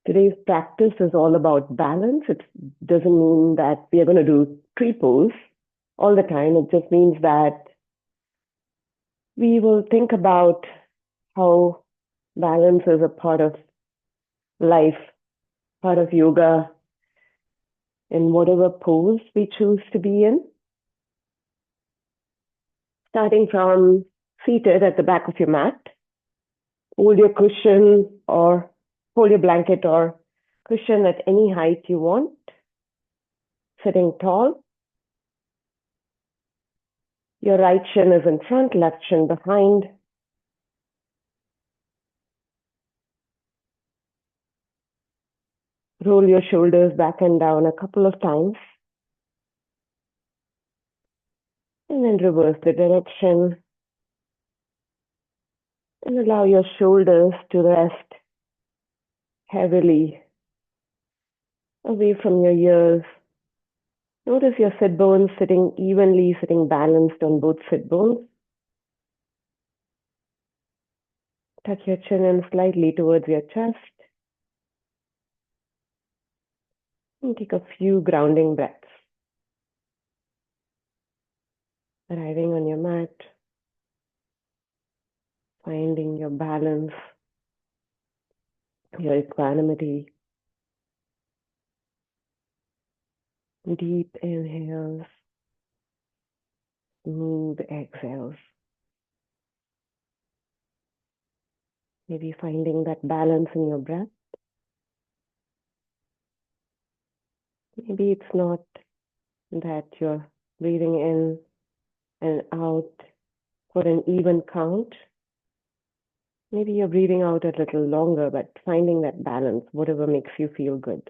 Today's practice is all about balance. It doesn't mean that we are going to do tree pose all the time. It just means that we will think about how balance is a part of life, part of yoga, in whatever pose we choose to be in. Starting from seated at the back of your mat, hold your cushion or hold your blanket or cushion at any height you want. Sitting tall. Your right shin is in front, left shin behind. Roll your shoulders back and down a couple of times. And then reverse the direction. And allow your shoulders to rest heavily away from your ears. Notice your sit bones sitting evenly, sitting balanced on both sit bones. Tuck your chin in slightly towards your chest. And take a few grounding breaths. Arriving on your mat. Finding your balance, your equanimity. Deep inhales. Smooth exhales. Maybe finding that balance in your breath. Maybe it's not that you're breathing in and out for an even count. Maybe you're breathing out a little longer, but finding that balance, whatever makes you feel good.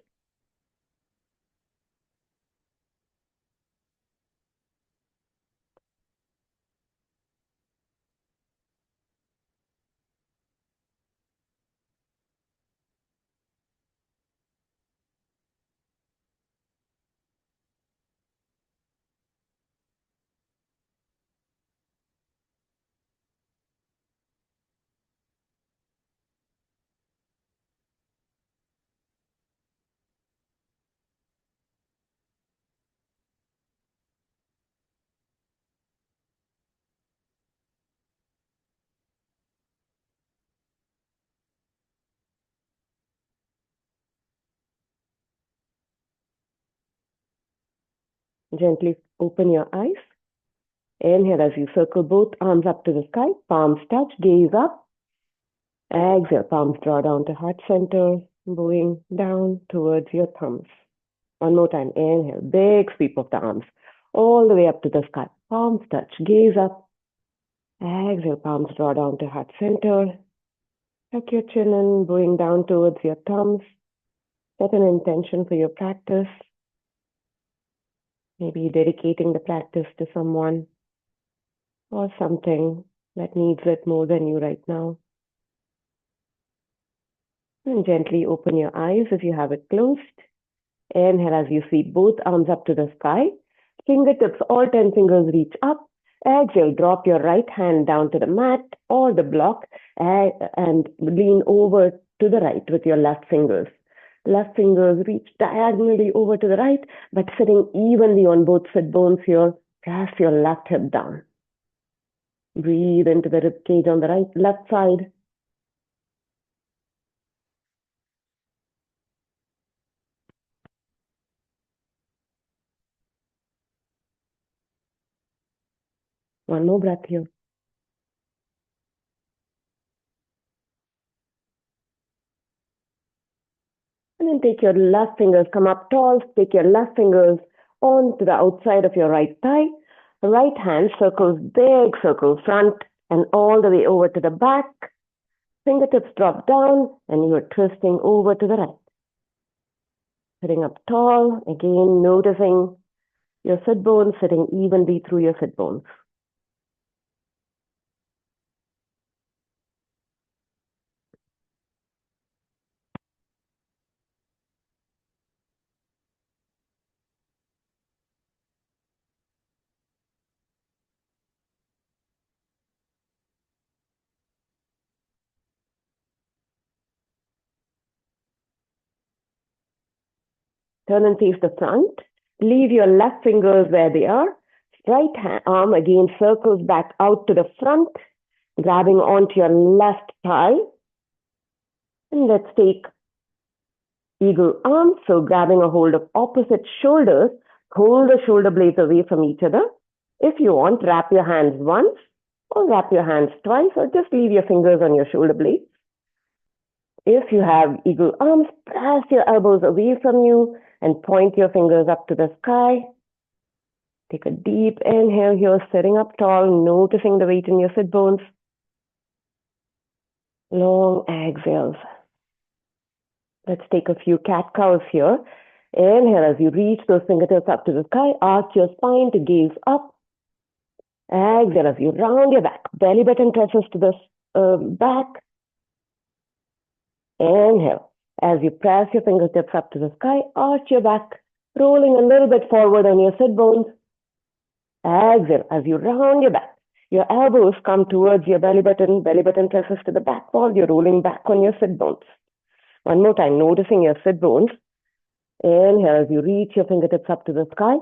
Gently open your eyes. Inhale as you circle both arms up to the sky, palms touch, gaze up. Exhale, palms draw down to heart center, going down towards your thumbs. One more time, inhale, big sweep of the arms, all the way up to the sky. Palms touch, gaze up. Exhale, palms draw down to heart center. Tuck your chin in, going down towards your thumbs. Set an intention for your practice. Maybe dedicating the practice to someone or something that needs it more than you right now. And gently open your eyes if you have it closed. Inhale as you sweep both arms up to the sky. Fingertips, all 10 fingers reach up. Exhale, drop your right hand down to the mat or the block and lean over to the right with your left fingers. Left fingers reach diagonally over to the right, but sitting evenly on both sit bones here. Press your left hip down. Breathe into the rib cage on the left side. One more breath here. And then take your left fingers, come up tall, take your left fingers onto the outside of your right thigh. Right hand circles, big circle, front and all the way over to the back. Fingertips drop down and you're twisting over to the right. Sitting up tall, again noticing your sit bones sitting evenly through your sit bones. Turn and face the front. Leave your left fingers where they are. Right arm again circles back out to the front, grabbing onto your left thigh. And let's take eagle arm. So grabbing a hold of opposite shoulders, hold the shoulder blades away from each other. If you want, wrap your hands once or wrap your hands twice, or just leave your fingers on your shoulder blades. If you have eagle arms, press your elbows away from you and point your fingers up to the sky. Take a deep inhale here, sitting up tall, noticing the weight in your sit bones. Long exhales. Let's take a few cat-cows here. Inhale as you reach those fingertips up to the sky. Arch your spine to gaze up. Exhale as you round your back. Belly button presses to the back. Inhale as you press your fingertips up to the sky. Arch your back, rolling a little bit forward on your sit bones. Exhale as you round your back. Your elbows come towards your belly button presses to the back wall. You're rolling back on your sit bones. One more time, noticing your sit bones. Inhale as you reach your fingertips up to the sky.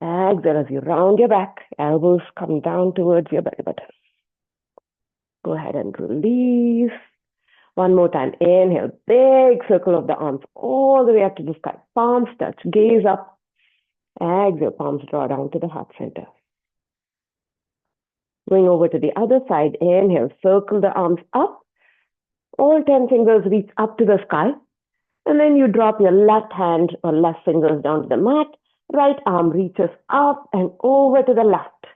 Exhale as you round your back. Elbows come down towards your belly button. Go ahead and release. One more time. Inhale, big circle of the arms all the way up to the sky. Palms touch, gaze up. Exhale, palms draw down to the heart center. Going over to the other side. Inhale, circle the arms up. All 10 fingers reach up to the sky. And then you drop your left hand or left fingers down to the mat. Right arm reaches up and over to the left.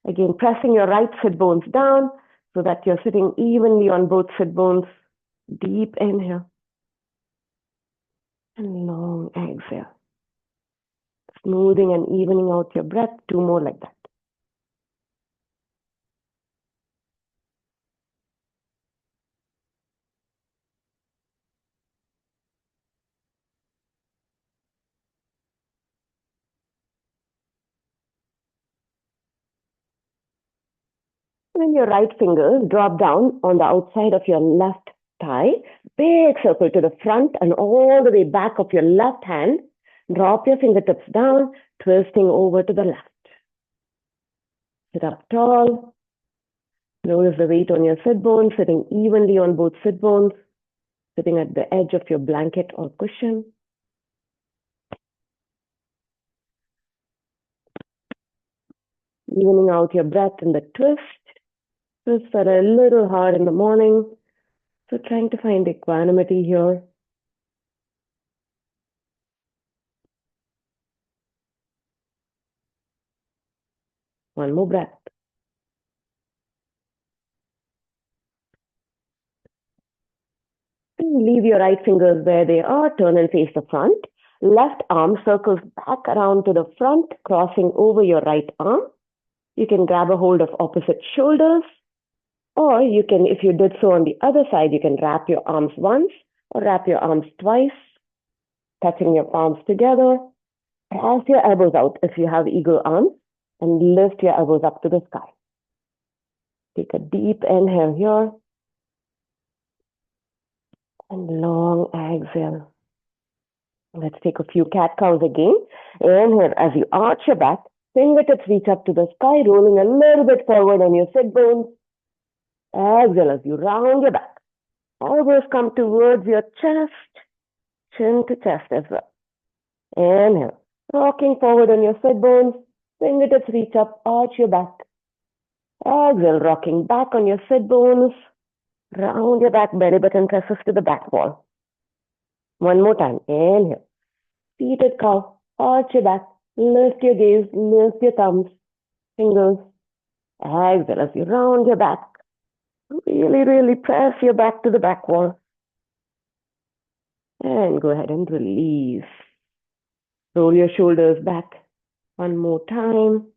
Again, pressing your right sit bones down so that you're sitting evenly on both sit bones. Deep inhale. And long exhale. Smoothing and evening out your breath. 2 more like that. Then your right fingers drop down on the outside of your left thigh. Big circle to the front and all the way back of your left hand. Drop your fingertips down, twisting over to the left. Sit up tall. Notice the weight on your sit bones, sitting evenly on both sit bones, sitting at the edge of your blanket or cushion. Evening out your breath in the twist. Twists are a little hard in the morning, so trying to find equanimity here. One more breath. Leave your right fingers where they are. Turn and face the front. Left arm circles back around to the front, crossing over your right arm. You can grab a hold of opposite shoulders, or you can, if you did so on the other side, you can wrap your arms once or wrap your arms twice, touching your palms together. Press your elbows out if you have eagle arms and lift your elbows up to the sky. Take a deep inhale here and long exhale. Let's take a few cat-cows again. Inhale as you arch your back, fingertips reach up to the sky, rolling a little bit forward on your sit bones. Exhale as you round your back. Elbows come towards your chest, chin to chest as well. Inhale, rocking forward on your sit bones, fingertips reach up, arch your back. Exhale, rocking back on your sit bones, round your back, belly button presses to the back wall. One more time. Inhale, seated cow, arch your back, lift your gaze, lift your thumbs, fingers. Exhale as you round your back. Really, really press your back to the back wall. And go ahead and release. Roll your shoulders back one more time.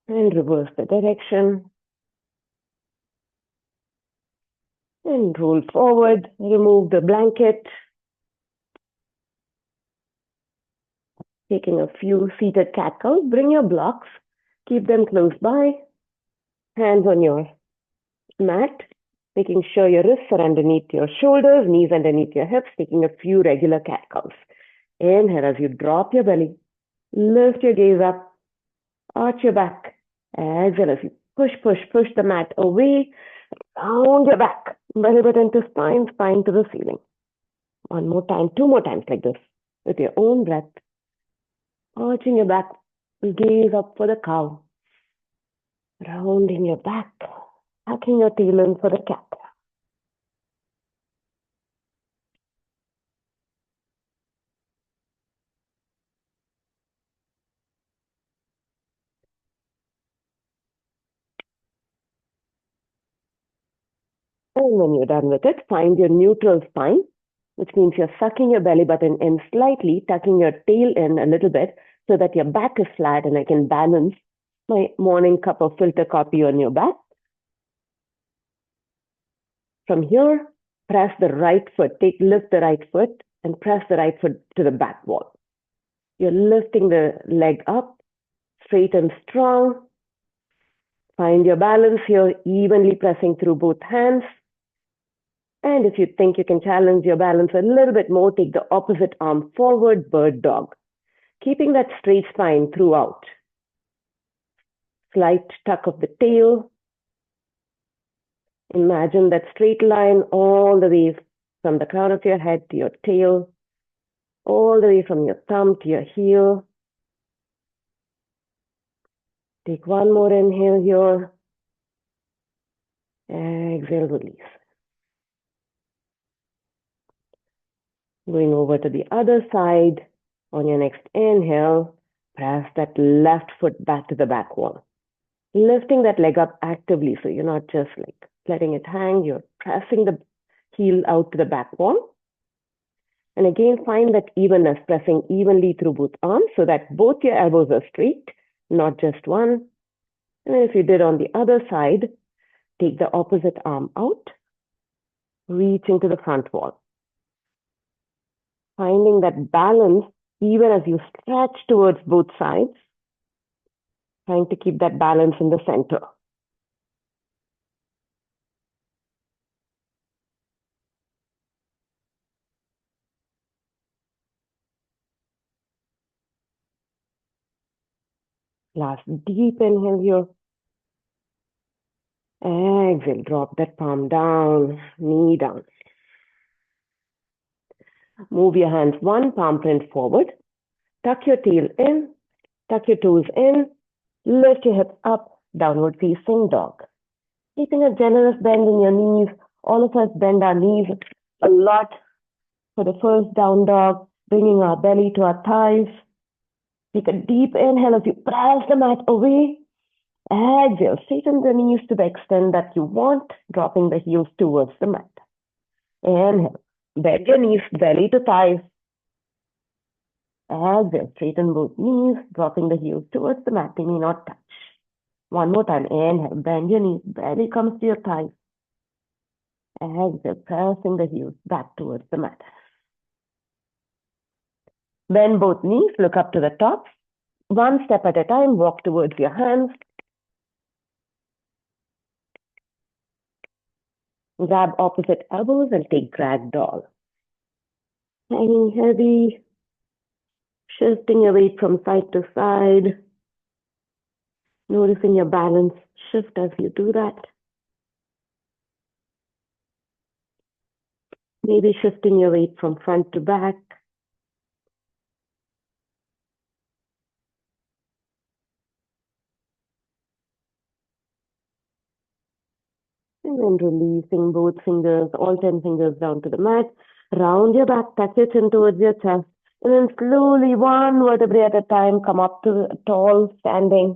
And reverse the direction. And roll forward. Remove the blanket. Taking a few seated cat-cows. Bring your blocks. Keep them close by. Hands on your mat, making sure your wrists are underneath your shoulders, knees underneath your hips, taking a few regular cat-cows. Inhale as you drop your belly. Lift your gaze up. Arch your back. Exhale as you push the mat away. Round your back. Belly button to spine, spine to the ceiling. One more time, two more times like this. With your own breath. Arching your back. Gaze up for the cow. Rounding your back. Tucking your tail in for the cat. And when you're done with it, find your neutral spine, which means you're sucking your belly button in slightly, tucking your tail in a little bit so that your back is flat and I can balance my morning cup of filter coffee on your back. From here, press the right foot, lift the right foot and press the right foot to the back wall. You're lifting the leg up, straight and strong. Find your balance here, evenly pressing through both hands. And if you think you can challenge your balance a little bit more, take the opposite arm forward, bird dog. Keeping that straight spine throughout. Slight tuck of the tail. Imagine that straight line all the way from the crown of your head to your tail, all the way from your thumb to your heel. Take one more inhale here. Exhale, release. Going over to the other side. On your next inhale, press that left foot back to the back wall. Lifting that leg up actively, so you're not just like letting it hang, you're pressing the heel out to the back wall. And again, find that evenness, pressing evenly through both arms so that both your elbows are straight, not just one. And then if you did on the other side, take the opposite arm out, reaching to the front wall. Finding that balance even as you stretch towards both sides, trying to keep that balance in the center. Last deep inhale here. Exhale, drop that palm down, knee down. Move your hands one palm print forward. Tuck your tail in, tuck your toes in, lift your hips up, downward facing dog. Keeping a generous bend in your knees. All of us bend our knees a lot for the first down dog, bringing our belly to our thighs. Take a deep inhale as you press the mat away. Exhale, straighten the knees to the extent that you want, dropping the heels towards the mat. Inhale, bend your knees, belly to thighs. Exhale, straighten both knees, dropping the heels towards the mat. They may not touch. One more time. Inhale, bend your knees, belly comes to your thighs. Exhale, pressing the heels back towards the mat. Bend both knees, look up to the top. One step at a time, walk towards your hands. Grab opposite elbows and take drag doll. Hanging heavy, shifting your weight from side to side. Noticing your balance shift as you do that. Maybe shifting your weight from front to back. And then releasing both fingers, all 10 fingers down to the mat. Round your back, touch your chin towards your chest. And then slowly, one vertebrae at a time, come up to tall, standing.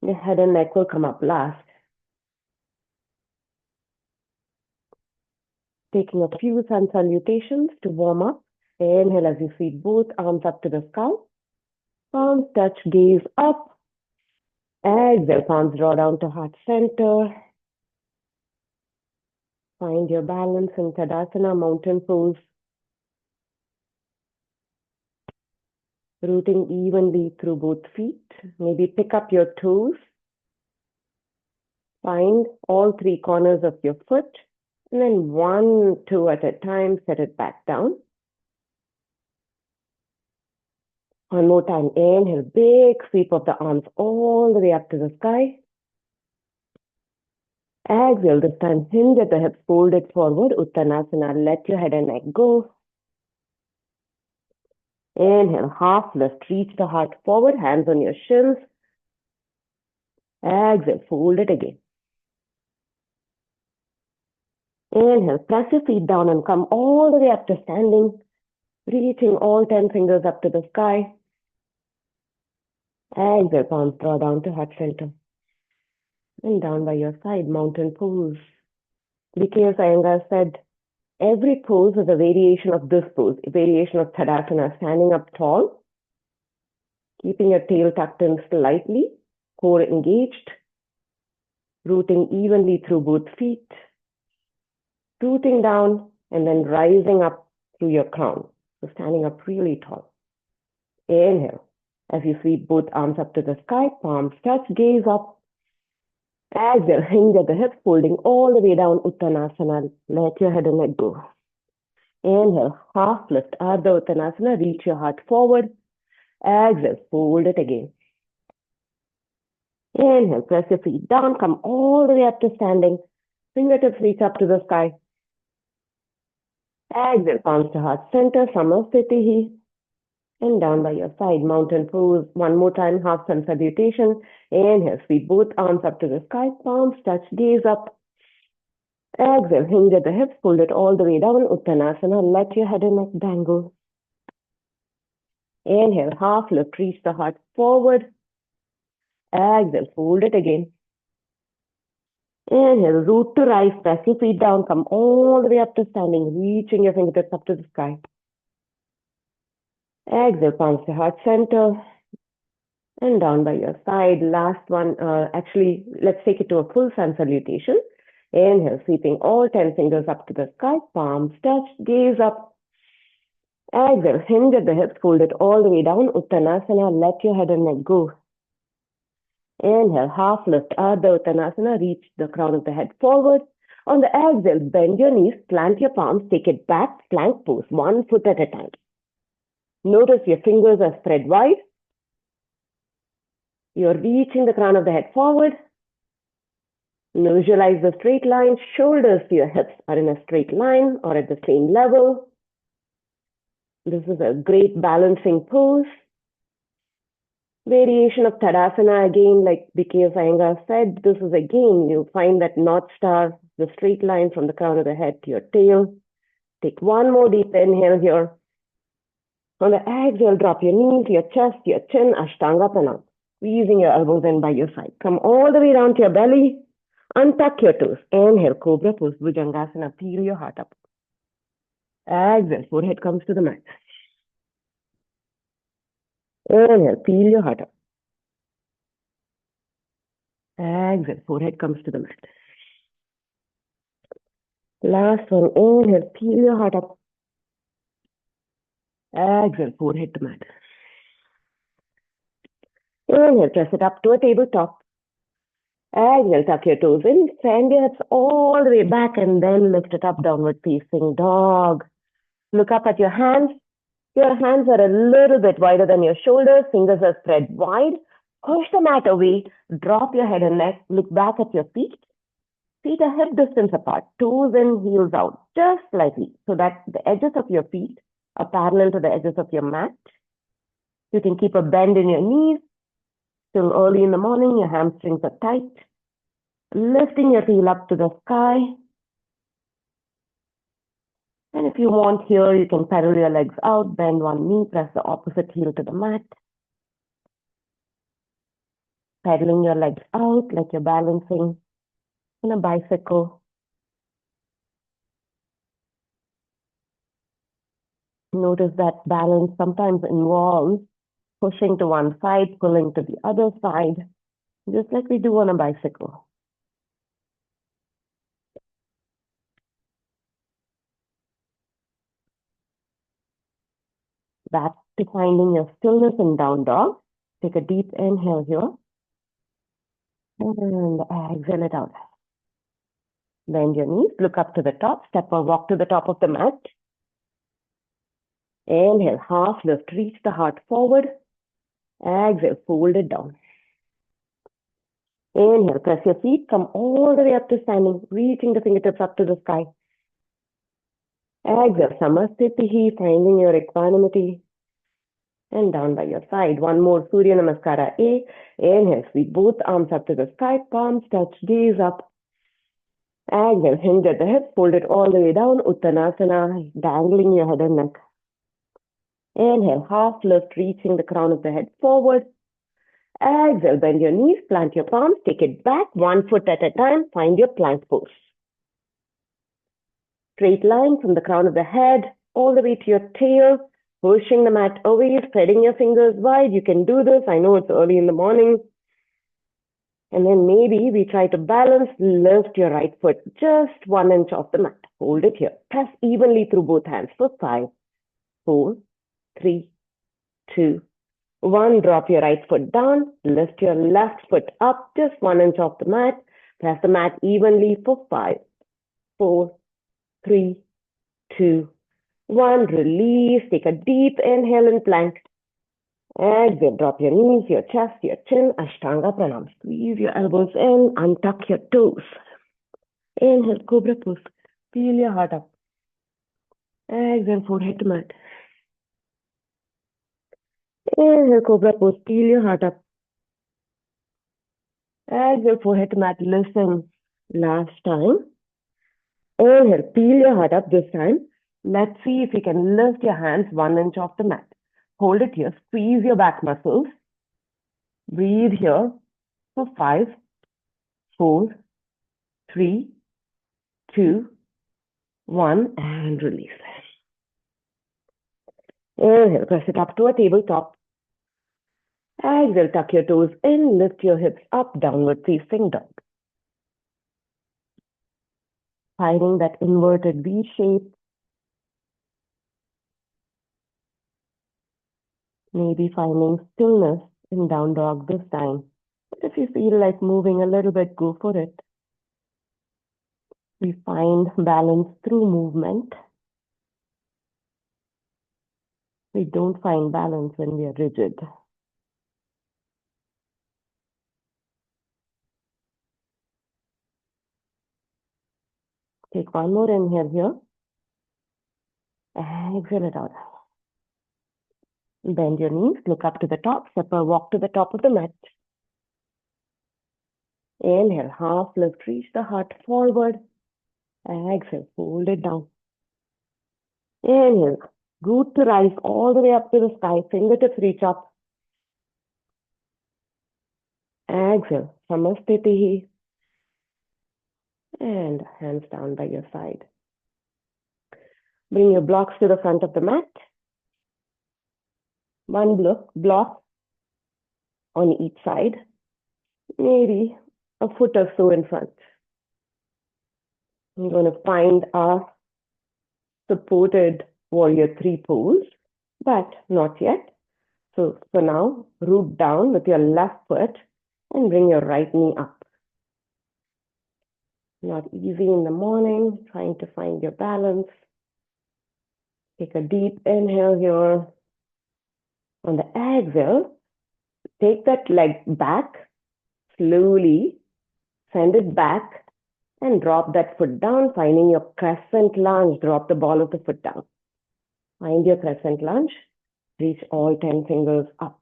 Your head and neck will come up last. Taking a few sun salutations to warm up. Inhale as you feed both arms up to the sky. Palms touch, gaze up. Exhale, palms draw down to heart center. Find your balance in Tadasana, mountain pose. Rooting evenly through both feet. Maybe pick up your toes. Find all three corners of your foot. And then one toe at a time, set it back down. One more time. Inhale, big sweep of the arms all the way up to the sky. Exhale, this time hinge at the hips, fold it forward, Uttanasana. Let your head and neck go. Inhale, half lift, reach the heart forward, hands on your shins. Exhale, fold it again. Inhale, press your feet down and come all the way up to standing, reaching all 10 fingers up to the sky. Exhale, palms draw down to heart center. And down by your side, mountain pose. BKS Iyengar said, every pose is a variation of this pose, a variation of Tadasana, standing up tall, keeping your tail tucked in slightly, core engaged, rooting evenly through both feet, rooting down and then rising up through your crown. So standing up really tall. Inhale. As you sweep both arms up to the sky, palms touch, gaze up. Exhale, hinge at the hips, folding all the way down, Uttanasana. Let your head and neck go. Inhale, half lift, Ardha Uttanasana, reach your heart forward. Exhale, fold it again. Inhale, press your feet down, come all the way up to standing. Fingertips reach up to the sky. Exhale, palms to heart center, Samasthiti. And down by your side, mountain pose. One more time, half sun salutation. Inhale, sweep both arms up to the sky, palms touch, gaze up. Exhale, hinge at the hips, fold it all the way down, Uttanasana. Let your head and neck dangle. Inhale, half lift, reach the heart forward. Exhale, fold it again. Inhale, root to rise, press your feet down, come all the way up to standing, reaching your fingertips up to the sky. Exhale, palms to heart center. And down by your side. Last one, actually, let's take it to a full sun salutation. Inhale, sweeping all 10 fingers up to the sky, palms touch, gaze up. Exhale, hinge at the hips, fold it all the way down, Uttanasana, let your head and neck go. Inhale, half lift, Ardha Uttanasana, reach the crown of the head forward. On the exhale, bend your knees, plant your palms, take it back, plank pose, 1 foot at a time. Notice your fingers are spread wide. You're reaching the crown of the head forward. Visualize the straight line. Shoulders to your hips are in a straight line or at the same level. This is a great balancing pose. Variation of Tadasana, again, like BKS Iyengar said, this is again, you find that North Star, the straight line from the crown of the head to your tail. Take one more deep inhale here. On the exhale, drop your knees, your chest, your chin, Ashtanga Pranam. Squeezing your elbows in by your side. Come all the way down to your belly. Untuck your toes. Inhale, Cobra pose, Bhujangasana. Peel your heart up. Exhale, forehead comes to the mat. Inhale, peel your heart up. Exhale, forehead comes to the mat. Last one, inhale, peel your heart up. Exhale, forehead to mat. Inhale, press it up to a tabletop. Exhale, tuck your toes in, send your hips all the way back and then lift it up, downward facing dog. Look up at your hands. Your hands are a little bit wider than your shoulders, fingers are spread wide. Push the mat away, drop your head and neck, look back at your feet. Feet are hip distance apart, toes in, heels out, just slightly, so that the edges of your feet are parallel to the edges of your mat. You can keep a bend in your knees. Still early in the morning, your hamstrings are tight. Lifting your heel up to the sky. And if you want here, you can pedal your legs out, bend one knee, press the opposite heel to the mat. Pedaling your legs out like you're balancing on a bicycle. Notice that balance sometimes involves pushing to one side, pulling to the other side, just like we do on a bicycle. Back to finding your stillness in down dog. Take a deep inhale here. And exhale it out. Bend your knees, look up to the top, step or walk to the top of the mat. Inhale, half lift, reach the heart forward. Exhale, fold it down. Inhale, press your feet, come all the way up to standing, reaching the fingertips up to the sky. Exhale, Samastitihi, finding your equanimity. And down by your side. One more, Surya Namaskara A. Inhale, sweep both arms up to the sky, palms touch, gaze up. Exhale, hinge at the hip, fold it all the way down, Uttanasana, dangling your head and neck. Inhale, half lift, reaching the crown of the head forward. Exhale, bend your knees, plant your palms, take it back, 1 foot at a time, find your plank pose. Straight line from the crown of the head, all the way to your tail, pushing the mat away, spreading your fingers wide. You can do this. I know it's early in the morning. And then maybe we try to balance, lift your right foot just 1 inch off the mat. Hold it here. Press evenly through both hands for 5, 4, 3, 2, 1. Drop your right foot down. Lift your left foot up just 1 inch off the mat. Press the mat evenly for 5, 4, 3, 2, 1. Release. Take a deep inhale and plank. Exhale. Drop your knees, your chest, your chin. Ashtanga Pranam. Squeeze your elbows in. Untuck your toes. Inhale. Cobra pose. Feel your heart up. Exhale. Forehead to mat. Inhale. Cobra pose. Feel your heart up. Exhale. Forehead to mat. Listen. Last time. Inhale. Peel your heart up this time. Let's see if you can lift your hands 1 inch off the mat. Hold it here. Squeeze your back muscles. Breathe here for 5, 4, 3, 2, 1, and release. Inhale. Press it up to a tabletop. Exhale. Tuck your toes in. Lift your hips up. Downward facing dog. Finding that inverted V shape. Maybe finding stillness in down dog this time. But if you feel like moving a little bit, go for it. We find balance through movement. We don't find balance when we are rigid. Take one more inhale here. Exhale it out. Bend your knees, look up to the top, step or walk to the top of the mat. Inhale, half lift, reach the heart forward. Exhale, fold it down. Inhale, root to rise all the way up to the sky, fingertips reach up. Exhale, Samastitihi. And hands down by your side. Bring your blocks to the front of the mat. One block on each side, maybe a foot or so in front. I'm going to find our supported warrior 3 pose, but not yet. So for now, root down with your left foot and bring your right knee up. Not easy in the morning, trying to find your balance. Take a deep inhale here. On the exhale, take that leg back, slowly send it back and drop that foot down, finding your crescent lunge. Drop the ball of the foot down. Find your crescent lunge, reach all 10 fingers up.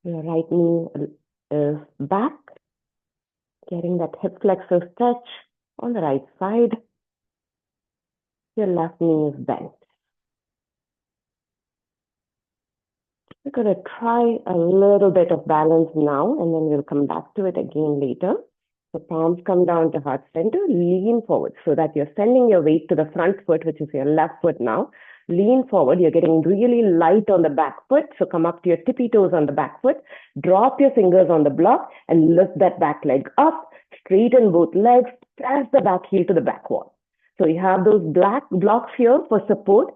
Your right knee is back, getting that hip flexor stretch on the right side. Your left knee is bent. We're going to try a little bit of balance now, and then we'll come back to it again later. So palms come down to heart center, lean forward so that you're sending your weight to the front foot, which is your left foot now. Lean forward, you're getting really light on the back foot, so come up to your tippy toes on the back foot. Drop your fingers on the block and lift that back leg up, straighten both legs, press the back heel to the back wall. So you have those black blocks here for support.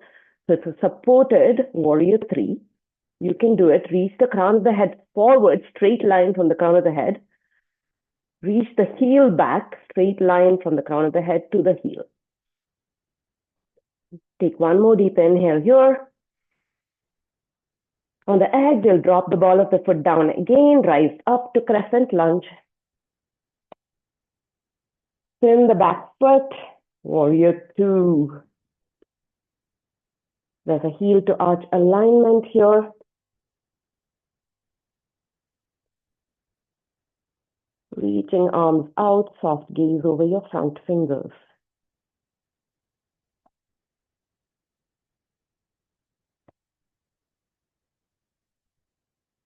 So it's a supported warrior 3. You can do it. Reach the crown of the head forward, straight line from the crown of the head. Reach the heel back, straight line from the crown of the head to the heel. Take one more deep inhale here. On the exhale, drop the ball of the foot down again, rise up to crescent lunge. Spin the back foot, warrior two. There's a heel to arch alignment here. Reaching arms out, soft gaze over your front fingers.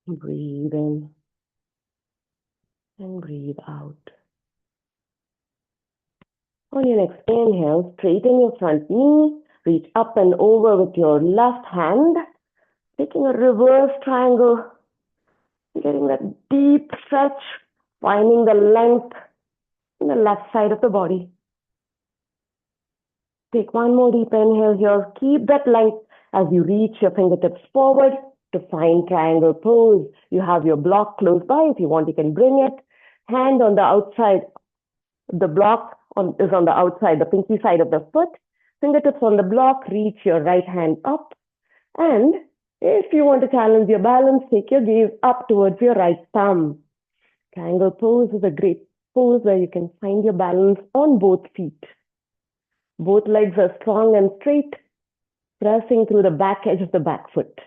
Breathe in and breathe out. On your next inhale, straighten your front knee, reach up and over with your left hand, taking a reverse triangle, getting that deep stretch, finding the length in the left side of the body. Take one more deep inhale here. Keep that length as you reach your fingertips forward to find triangle pose. You have your block close by. If you want, you can bring it. Hand on the outside. The block is on the outside, the pinky side of the foot. Fingertips on the block. Reach your right hand up. And if you want to challenge your balance, take your gaze up towards your right thumb. Triangle pose is a great pose where you can find your balance on both feet. Both legs are strong and straight, pressing through the back edge of the back foot.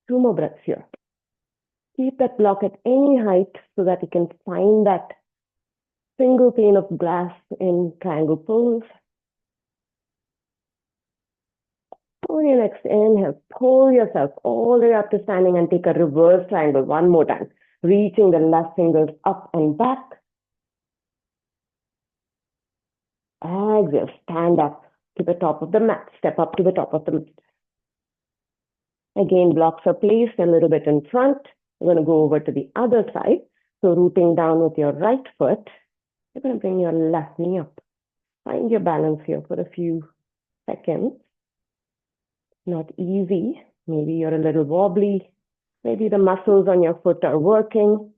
Two more breaths here. Keep that block at any height so that you can find that single pane of glass in triangle pose. On your next inhale, pull yourself all the way up to standing and take a reverse triangle one more time, reaching the left fingers up and back. Exhale, stand up to the top of the mat, step up to the top of the mat. Again, blocks are placed a little bit in front. We're going to go over to the other side. So rooting down with your right foot, you're going to bring your left knee up. Find your balance here for a few seconds. Not easy. Maybe you're a little wobbly. Maybe the muscles on your foot are working.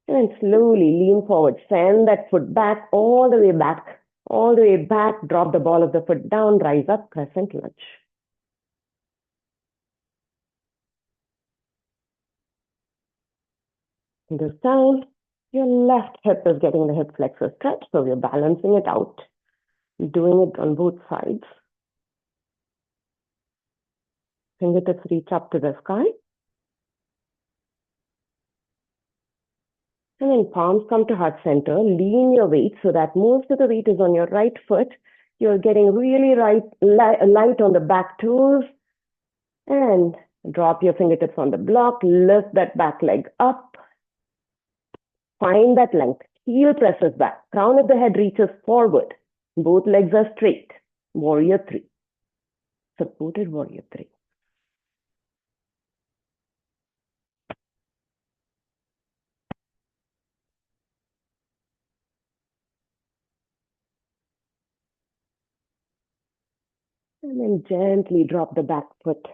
And then slowly lean forward. Send that foot back, all the way back. All the way back. Drop the ball of the foot down. Rise up, crescent lunge. This time, your left hip is getting the hip flexor stretch, so you're balancing it out. Doing it on both sides. Fingertips reach up to the sky. And then palms come to heart center. Lean your weight so that most of the weight is on your right foot. You're getting really light on the back toes. And drop your fingertips on the block. Lift that back leg up. Find that length. Heel presses back. Crown of the head reaches forward. Both legs are straight. Warrior three. Supported warrior three. And then gently drop the back foot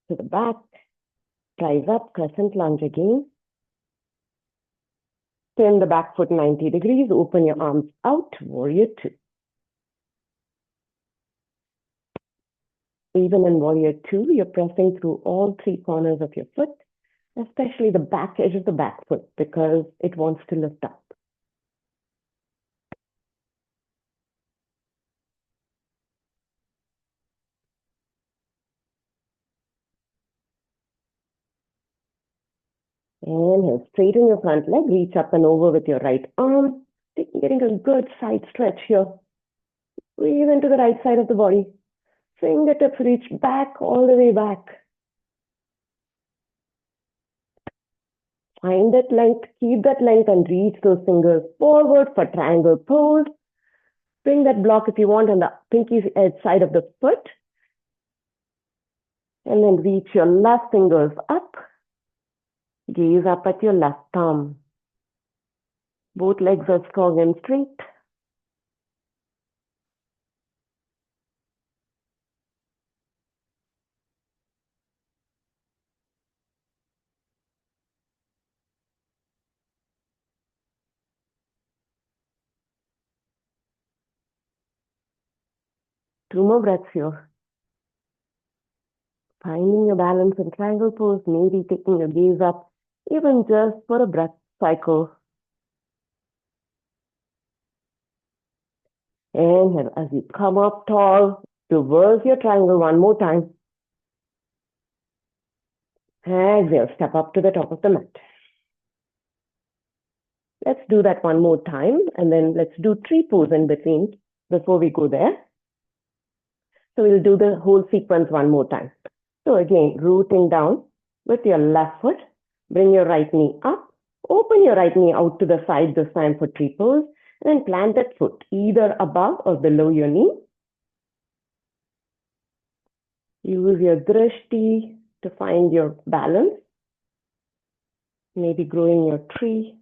to the back. Rise up, crescent lunge again. Turn the back foot 90 degrees. Open your arms out, warrior two. Even in warrior two, you're pressing through all three corners of your foot, especially the back edge of the back foot, because it wants to lift up. Inhale, straighten your front leg, reach up and over with your right arm, getting a good side stretch here. Breathe into the right side of the body. Fingertips reach back, all the way back. Find that length, keep that length and reach those fingers forward for triangle pose. Bring that block if you want on the pinky edge side of the foot. And then reach your left fingers up. Gaze up at your left thumb. Both legs are strong and straight. 2 more breaths here. Finding your balance in triangle pose, maybe taking your gaze up, even just for a breath cycle. Inhale as you come up tall, reverse your triangle one more time. Exhale, step up to the top of the mat. Let's do that one more time, and then let's do tree pose in between before we go there. So we'll do the whole sequence one more time. So again, rooting down with your left foot, bring your right knee up, open your right knee out to the side this time for tree pose, and then plant that foot either above or below your knee. Use your drishti to find your balance, maybe growing your tree,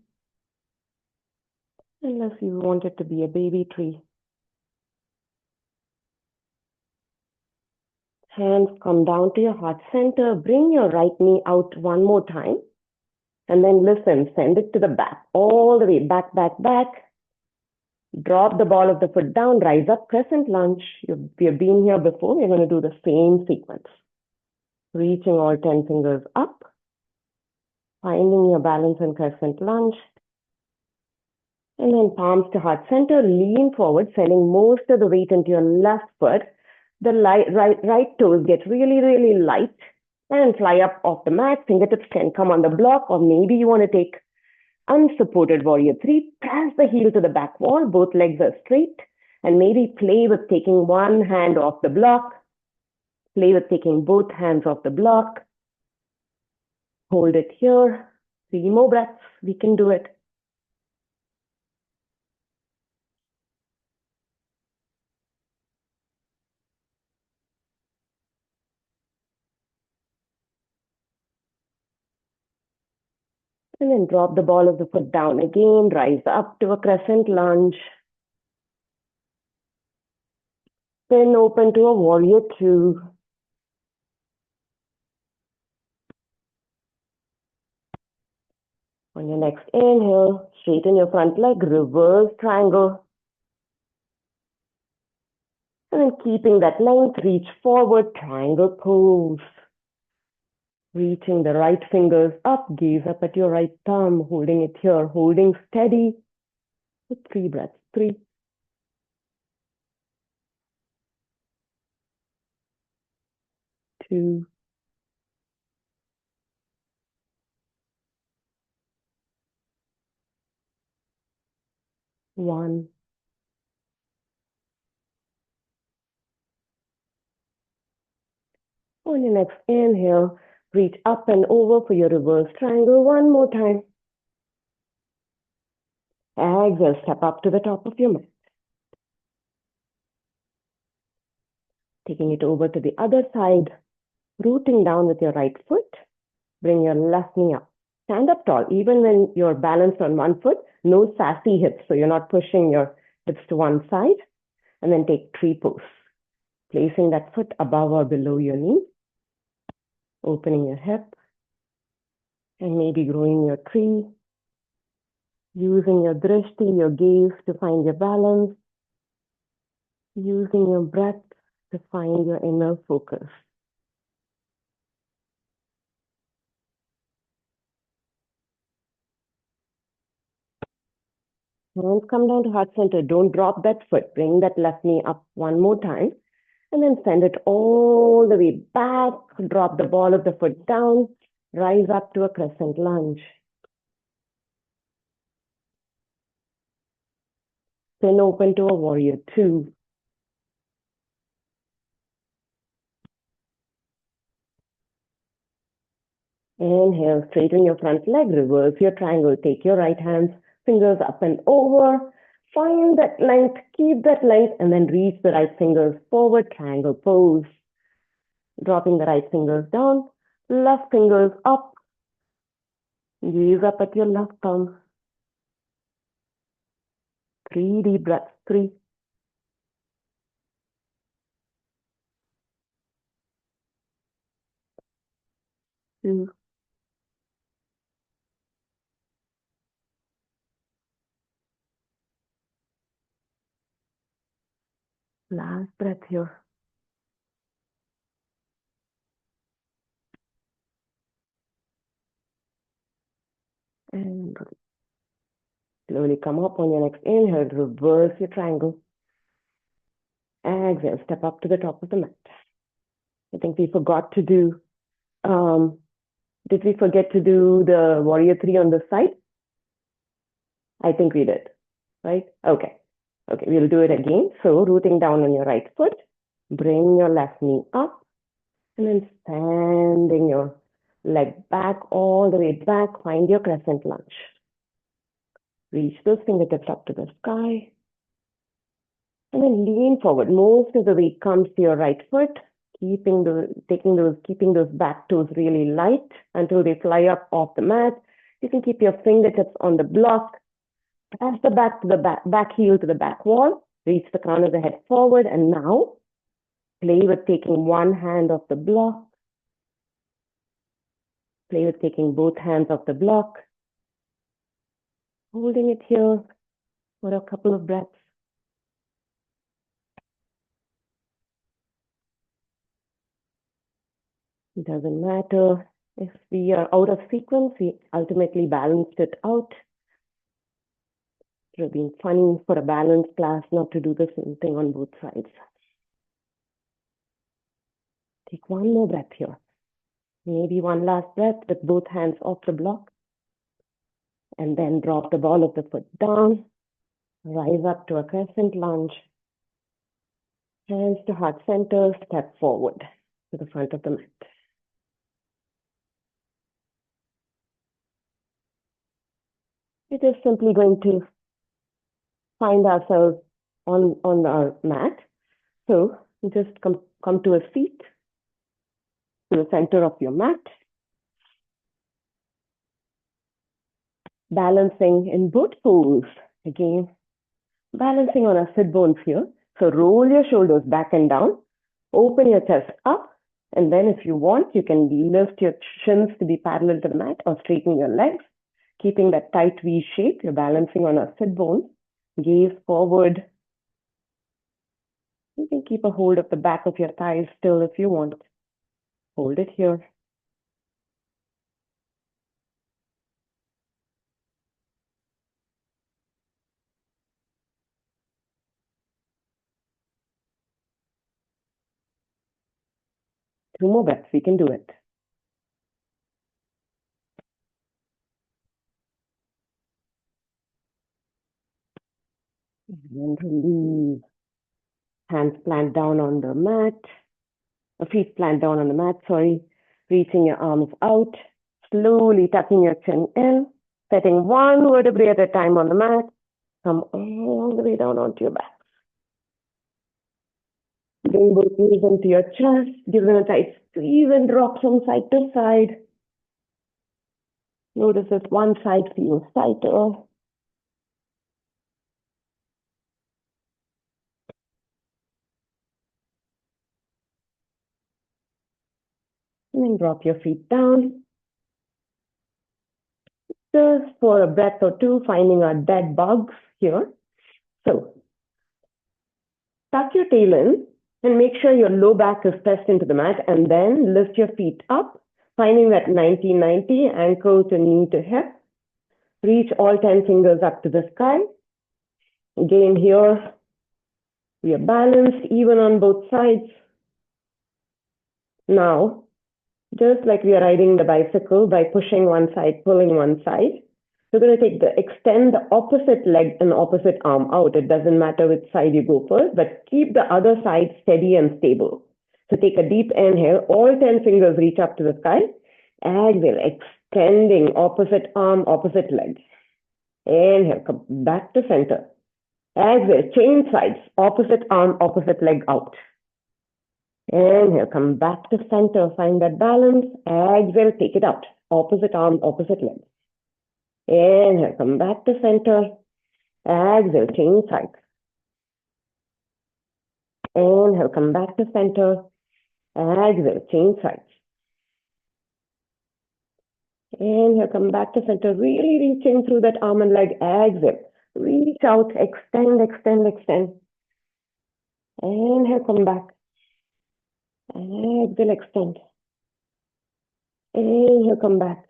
unless you want it to be a baby tree. Hands come down to your heart center. Bring your right knee out one more time. And then listen, send it to the back, all the way back, back, back. Drop the ball of the foot down, rise up, crescent lunge. We have been here before. We're going to do the same sequence. Reaching all 10 fingers up. Finding your balance in crescent lunge. And then palms to heart center. Lean forward, sending most of the weight into your left foot. The right toes get really, really light and fly up off the mat. Fingertips can come on the block, or maybe you want to take unsupported warrior 3. Press the heel to the back wall. Both legs are straight. And maybe play with taking one hand off the block. Play with taking both hands off the block. Hold it here. 3 more breaths. We can do it. And then drop the ball of the foot down again. Rise up to a crescent lunge. Then open to a warrior 2. On your next inhale, straighten your front leg, reverse triangle. And then keeping that length, reach forward, triangle pose. Reaching the right fingers up, gaze up at your right thumb, holding it here, holding steady with 3 breaths. 3, 2, 1. On your next inhale, reach up and over for your reverse triangle one more time. Exhale, step up to the top of your mat. Taking it over to the other side, rooting down with your right foot. Bring your left knee up. Stand up tall, even when you're balanced on one foot. No sassy hips, so you're not pushing your hips to one side. And then take tree pose. Placing that foot above or below your knee. Opening your hip. And maybe growing your tree. Using your drishti, your gaze to find your balance. Using your breath to find your inner focus. Hands come down to heart center. Don't drop that foot. Bring that left knee up one more time. And then send it all the way back. Drop the ball of the foot down. Rise up to a crescent lunge. Then open to a warrior 2. Inhale, straighten your front leg, reverse your triangle. Take your right hands, fingers up and over. Find that length, keep that length, and then reach the right fingers forward, triangle pose. Dropping the right fingers down, left fingers up. Gaze up at your left thumb. 3 deep breaths. 3, 2, last breath here. And slowly come up on your next inhale, reverse your triangle. Exhale, step up to the top of the mat. I think we forgot to do, did we forget to do the warrior three on the side? I think we did, right? Okay. Okay, we'll do it again. So rooting down on your right foot, bring your left knee up, and then standing your leg back, all the way back, find your crescent lunge. Reach those fingertips up to the sky. And then lean forward. Most of the weight comes to your right foot, keeping those back toes really light until they fly up off the mat. You can keep your fingertips on the block. Press the back heel to the back wall. Reach the crown of the head forward. And now play with taking one hand off the block. Play with taking both hands off the block. Holding it here for a couple of breaths. It doesn't matter if we are out of sequence, we ultimately balanced it out. It would have been funny for a balance class not to do the same thing on both sides. Take one more breath here. Maybe one last breath with both hands off the block. And then drop the ball of the foot down. Rise up to a crescent lunge. Hands to heart center, step forward to the front of the mat. We're just simply going to find ourselves on our mat. So just come to a seat, to the center of your mat. Balancing in both poses. Again, balancing on our sit bones here. So roll your shoulders back and down. Open your chest up. And then if you want, you can lift your shins to be parallel to the mat or straighten your legs. Keeping that tight V shape, you're balancing on our sit bones. Gaze forward. You can keep a hold of the back of your thighs still if you want. Hold it here. Two more breaths, we can do it. And release. Hands plant down on the mat. Feet plant down on the mat, sorry. Reaching your arms out. Slowly tucking your chin in. Setting one vertebrae at a time on the mat. Come all the way down onto your back. Bring both knees into your chest. Give them a tight squeeze and rock from side to side. Notice if one side feels tighter. And then drop your feet down. Just for a breath or two, finding our dead bugs here. So, tuck your tail in and make sure your low back is pressed into the mat, and then lift your feet up, finding that 90-90, ankle to knee to hip. Reach all 10 fingers up to the sky. Again here, we are balanced, even on both sides. Now, just like we are riding the bicycle by pushing one side, pulling one side, we're going to extend the opposite leg and opposite arm out. It doesn't matter which side you go first, but keep the other side steady and stable. So take a deep inhale, all 10 fingers reach up to the sky. Exhale, extending opposite arm, opposite leg. Inhale, come back to center. Exhale, change sides, opposite arm, opposite leg out. Inhale, come back to center, find that balance. Exhale, take it out, opposite arm, opposite leg. Inhale, come back to center. Exhale, change sides. Inhale, come back to center. Exhale, change sides. Inhale, come back to center. Really reaching through that arm and leg. Exhale. Reach out, extend, extend, extend. Inhale, come back. Exhale, extend. Inhale, come back.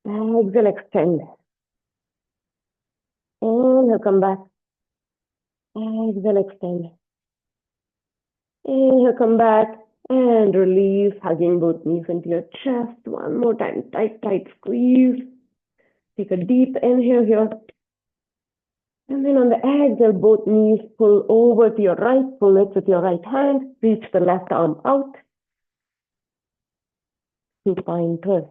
Exhale, extend. Inhale, come back. Exhale, extend. Inhale, come back. And release, hugging both knees into your chest. One more time. Tight, tight squeeze. Take a deep inhale here. And then on the exhale, both knees pull over to your right. Pull it with your right hand. Reach the left arm out. Supine twist.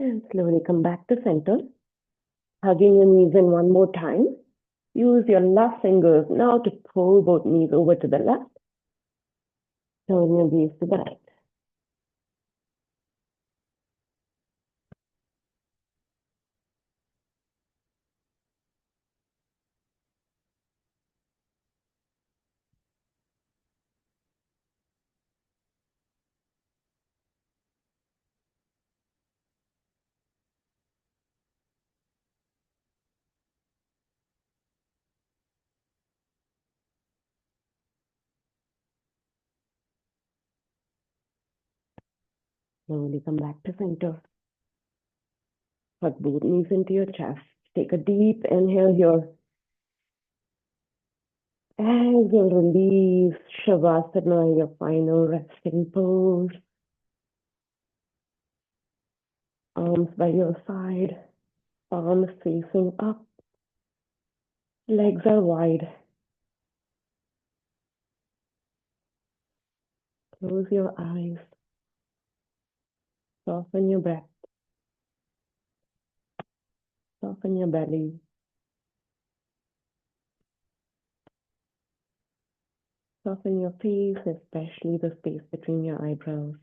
And slowly come back to center. Hugging your knees in one more time. Use your left fingers now to pull both knees over to the left. Turn your gaze to the right. Slowly come back to center. Hug both knees into your chest. Take a deep inhale here. Exhale, release. Shavasana, your final resting pose. Arms by your side. Palms facing up. Legs are wide. Close your eyes. Soften your breath. Soften your belly. Soften your face, especially the space between your eyebrows.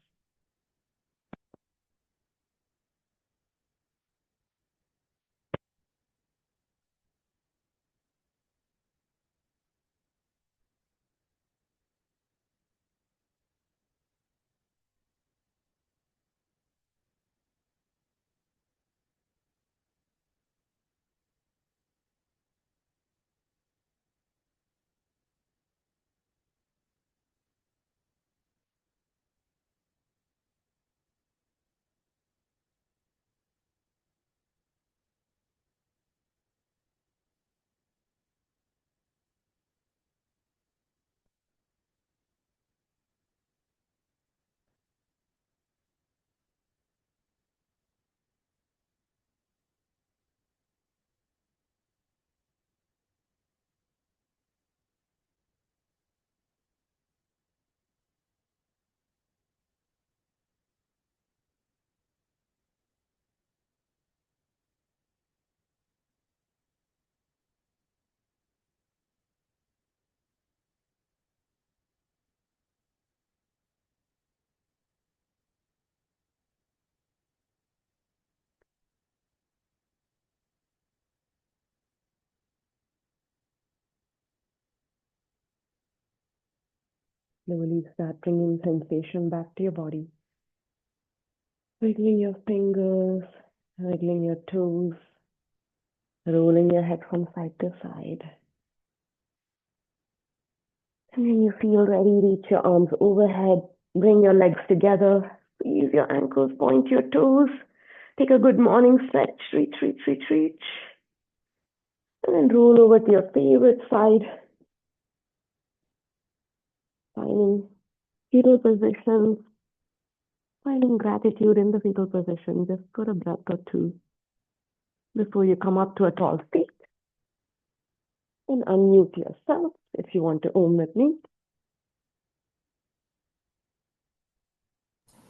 Slowly start bringing sensation back to your body. Wiggling your fingers, wiggling your toes, rolling your head from side to side. And when you feel ready, reach your arms overhead, bring your legs together, squeeze your ankles, point your toes, take a good morning stretch, reach, reach, reach, reach. And then roll over to your favorite side, finding fetal position, finding gratitude in the fetal position. Just for a breath or two before you come up to a tall state. And unmute yourself if you want to Om with me.